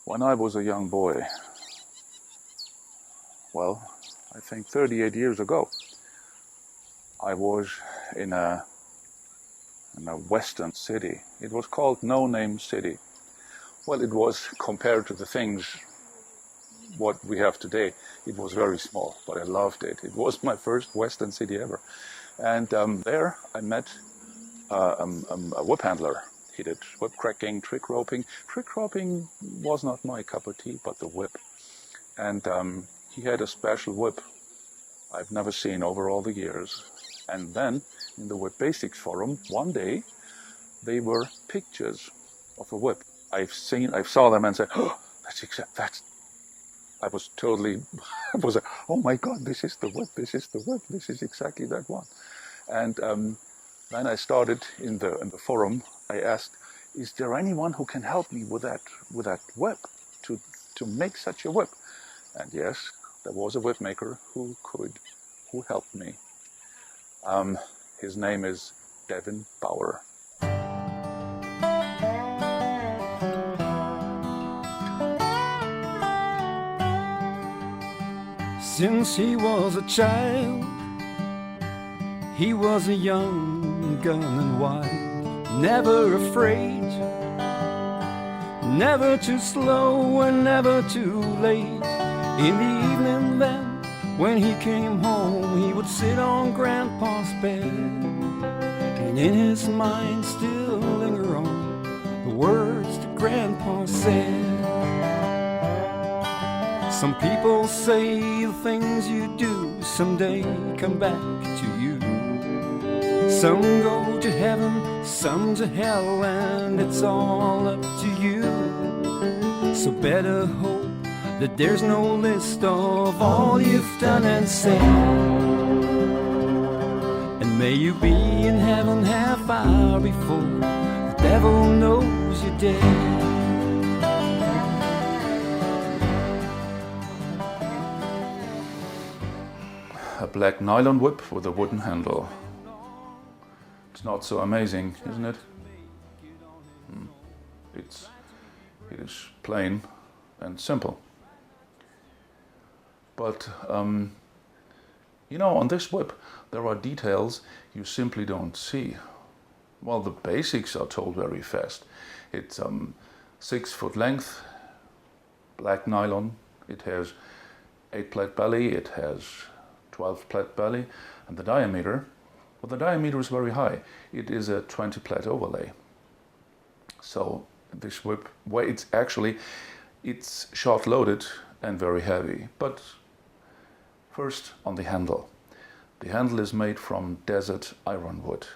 When I was a young boy, well, I think 38 years ago, I was in a western city. It was called No Name City. Well, it was, compared to the things what we have today, it was very small, but I loved it. It was my first western city ever. And there I met a whip handler. He did whip cracking, trick roping. Trick roping was not my cup of tea, but the whip. And he had a special whip I've never seen over all the years. And then in the Whip Basics forum, one day, they were pictures of a whip. I saw them and said, oh, I was totally, oh my God, this is the whip, this is the whip, this is exactly that one. And then I started in the forum, I asked, is there anyone who can help me with that whip, to make such a whip? And yes, there was a whip maker who helped me. His name is Devin Bauer. Since he was a child, he was a young gun and wild, never afraid, never too slow and never too late. In the evening then, when he came home, he would sit on Grandpa's bed, and in his mind still linger on the words that Grandpa said. Some people say the things you do someday come back to you. Some go to heaven, some to hell, and it's all up to you. So better hope that there's no list of all you've done and said. And may you be in heaven half hour before the devil knows you're dead. A black nylon whip with a wooden handle. It's not so amazing, isn't it? It is plain and simple. But, you know, on this whip, there are details you simply don't see. Well, the basics are told very fast. It's 6 foot length, black nylon. It has 8 plate belly, it has 12 plate belly, and the diameter, well, the diameter is very high. It is a 20 plate overlay. So this whip, well, it's short loaded and very heavy. But first on the handle. The handle is made from Desert Ironwood.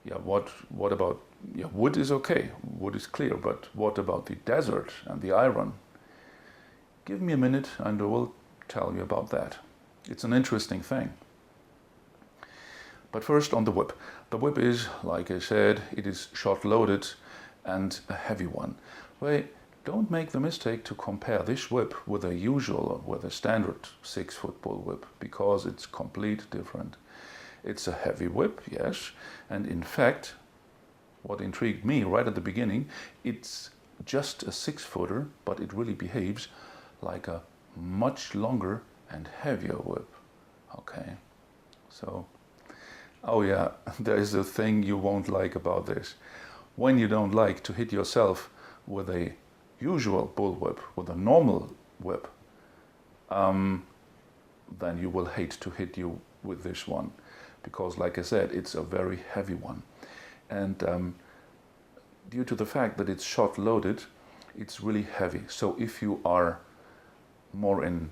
Yeah, what about, yeah, wood is okay, wood is clear, but what about the desert and the iron? Give me a minute and I will tell you about that. It's an interesting thing. But first on the whip. The whip is, like I said, it is short loaded and a heavy one. Well, don't make the mistake to compare this whip with a usual, with a standard 6 foot bullwhip, because it's complete different. It's a heavy whip, yes, and in fact, what intrigued me right at the beginning, it's just a 6 footer, but it really behaves like a much longer and heavier whip. Okay, so, oh yeah, there is a thing you won't like about this. When you don't like to hit yourself with a usual bullwhip, with a normal whip, then you will hate to hit you with this one, because like I said, it's a very heavy one. And due to the fact that it's short loaded, it's really heavy. So if you are more in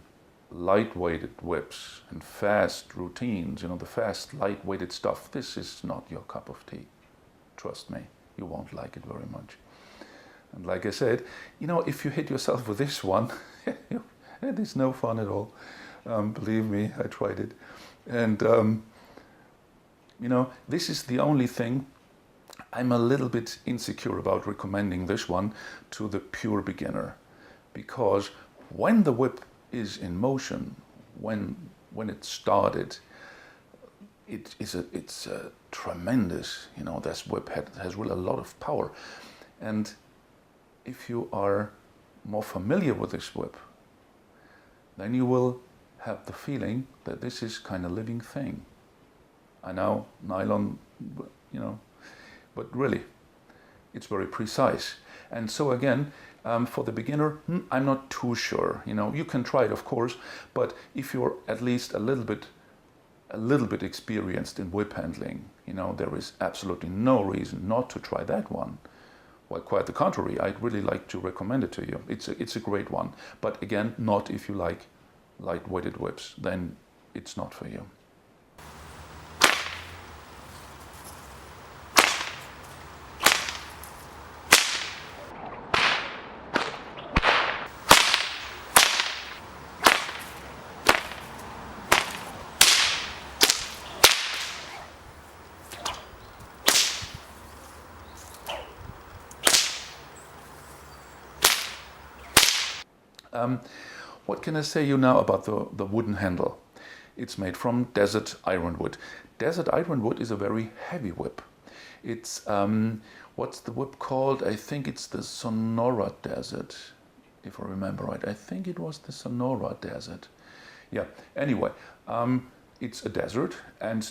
light-weighted whips and fast routines, you know, the fast, light-weighted stuff, this is not your cup of tea. Trust me, you won't like it very much. And like I said, you know, if you hit yourself with this one, it is no fun at all. Believe me, I tried it. And, you know, this is the only thing I'm a little bit insecure about recommending this one to the pure beginner. Because when the whip is in motion, when it started, it's a tremendous, you know, this whip has really a lot of power. And if you are more familiar with this whip, then you will have the feeling that this is kind of living thing. I know, nylon, but really, it's very precise. And so again, for the beginner, I'm not too sure. You can try it, of course, but if you're at least a little bit experienced in whip handling, there is absolutely no reason not to try that one. Well, quite the contrary, I'd really like to recommend it to you. It's a great one, but again, not if you like light-weighted whips, then it's not for you. What can I say you now about the wooden handle? It's made from Desert Ironwood. Desert Ironwood is a very heavy whip. It's, what's the whip called? I think it's the Sonora Desert, if I remember right. I think it was the Sonora Desert. Yeah, anyway, it's a desert and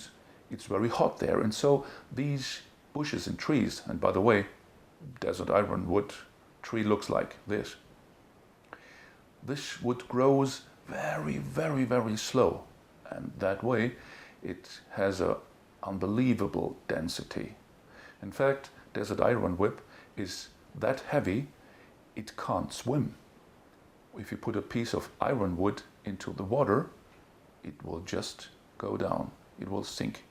it's very hot there. And so these bushes and trees, and by the way, Desert Ironwood tree looks like this. This wood grows very, very, very slow, and that way it has an unbelievable density. In fact, Desert Ironwood is that heavy it can't swim. If you put a piece of ironwood into the water, it will just go down. It will sink.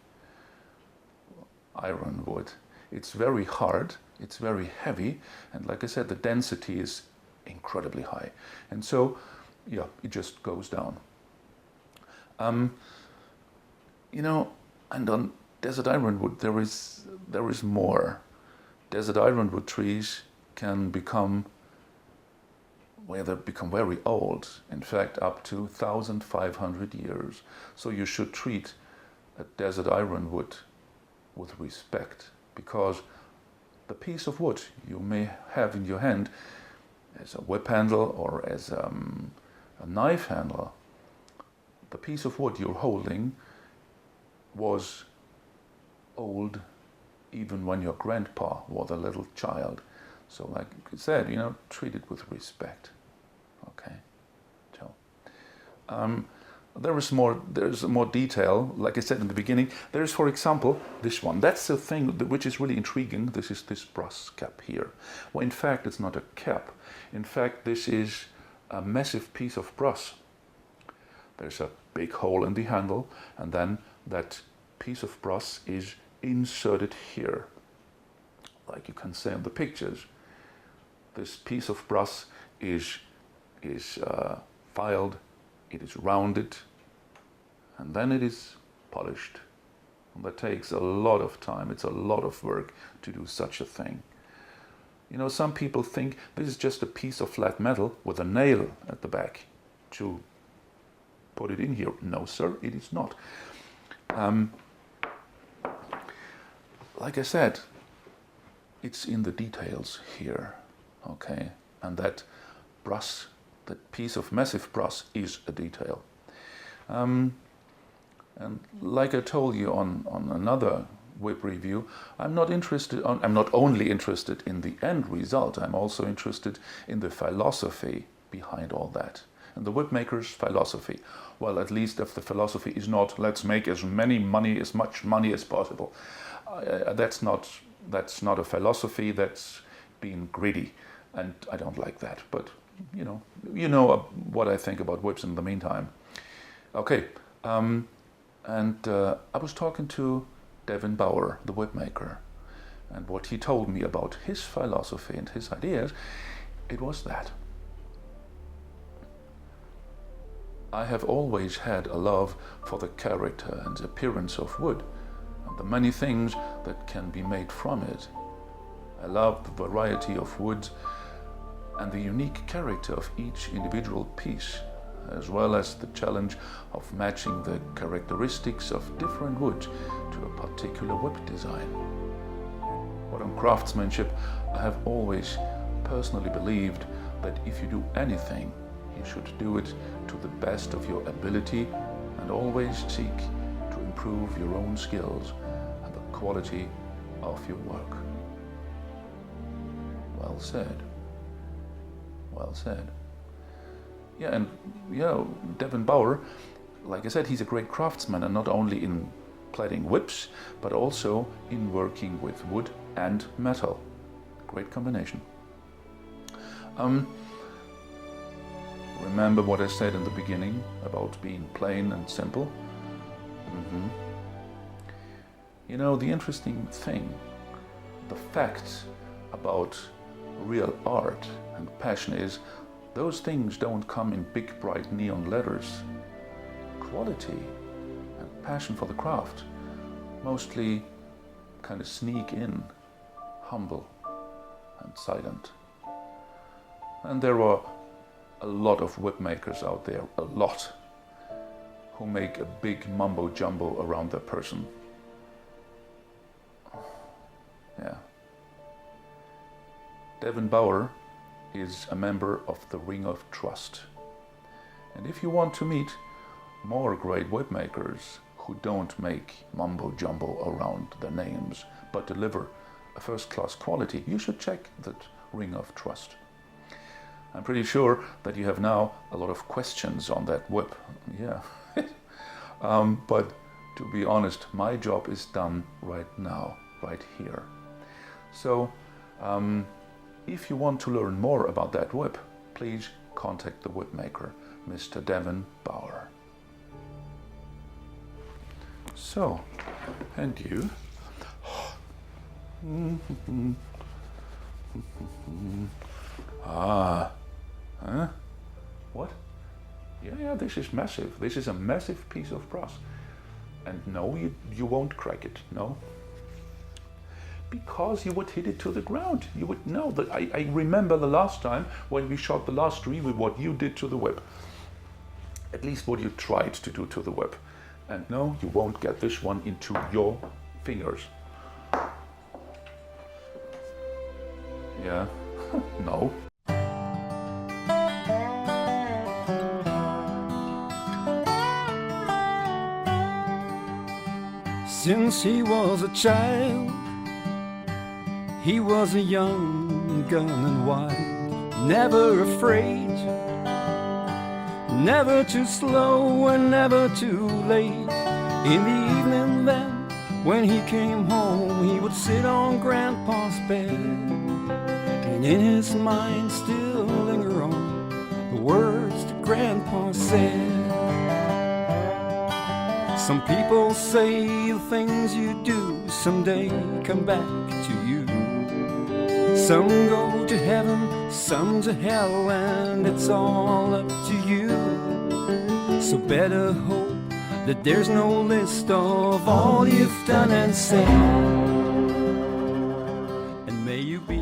Ironwood. It's very hard, it's very heavy, and like I said, the density is incredibly high, and so yeah, it just goes down. And on Desert Ironwood there is more. Desert Ironwood trees can become very old, in fact up to 1,500 years. So you should treat a Desert Ironwood with respect, because the piece of wood you may have in your hand as a whip handle or as a knife handle, the piece of wood you're holding was old even when your grandpa was a little child. So like I said, treat it with respect. Okay. So there's more detail. Like I said in the beginning, there's, for example, this one. That's the thing which is really intriguing. This is this brass cap here. Well, in fact, it's not a cap. In fact, this is a massive piece of brass. There's a big hole in the handle, and then that piece of brass is inserted here, like you can see in the pictures. This piece of brass is filed, it is rounded, and then it is polished. And that takes a lot of time. It's a lot of work to do such a thing. Some people think this is just a piece of flat metal with a nail at the back to put it in here. No, sir, it is not. Like I said, it's in the details here, okay? And that brass, that piece of massive brass is a detail. And like I told you on another whip review, I'm not only interested in the end result, I'm also interested in the philosophy behind all that. And the whip maker's philosophy. Well, at least if the philosophy is not, let's make as much money as possible. That's not a philosophy, that's being greedy. And I don't like that. But, you know what I think about whips in the meantime. Okay, I was talking to Devin Bauer, the whip maker, and what he told me about his philosophy and his ideas, it was that I have always had a love for the character and appearance of wood and the many things that can be made from it. I love the variety of wood and the unique character of each individual piece, as well as the challenge of matching the characteristics of different wood to a particular whip design. But on craftsmanship, I have always personally believed that if you do anything, you should do it to the best of your ability and always seek to improve your own skills and the quality of your work. Well said. Well said. Yeah, and Devin Bauer, like I said, he's a great craftsman, and not only in plating whips, but also in working with wood and metal. Great combination. Remember what I said in the beginning about being plain and simple? You know, the interesting thing, the fact about real art and passion is those things don't come in big bright neon letters. Quality and passion for the craft mostly kind of sneak in, humble and silent. And there are a lot of whip makers out there, a lot, who make a big mumbo jumbo around their person. Yeah. Devin Bauer is a member of the Ring of Trust. And if you want to meet more great whip makers who don't make mumbo jumbo around their names, but deliver a first-class quality, you should check that Ring of Trust. I'm pretty sure that you have now a lot of questions on that whip. Yeah. But to be honest, my job is done right now, right here. So, if you want to learn more about that whip, please contact the whip maker, Mr. Devin Bauer. So, and you? Huh? What? Yeah, this is massive. This is a massive piece of brass. And no, you won't crack it, no. Because you would hit it to the ground. You would know that. I remember the last time when we shot the last reel, what you did to the whip. At least what you tried to do to the whip. And no, you won't get this one into your fingers. Yeah, no. Since he was a child, he was a young gun and wild, never afraid, never too slow and never too late. In the evening then, when he came home, he would sit on Grandpa's bed, and in his mind still linger on the words that Grandpa said. Some people say the things you do someday come back to you. Some go to heaven, some to hell, and it's all up to you. So better hope that there's no list of all you've done and said. And may you be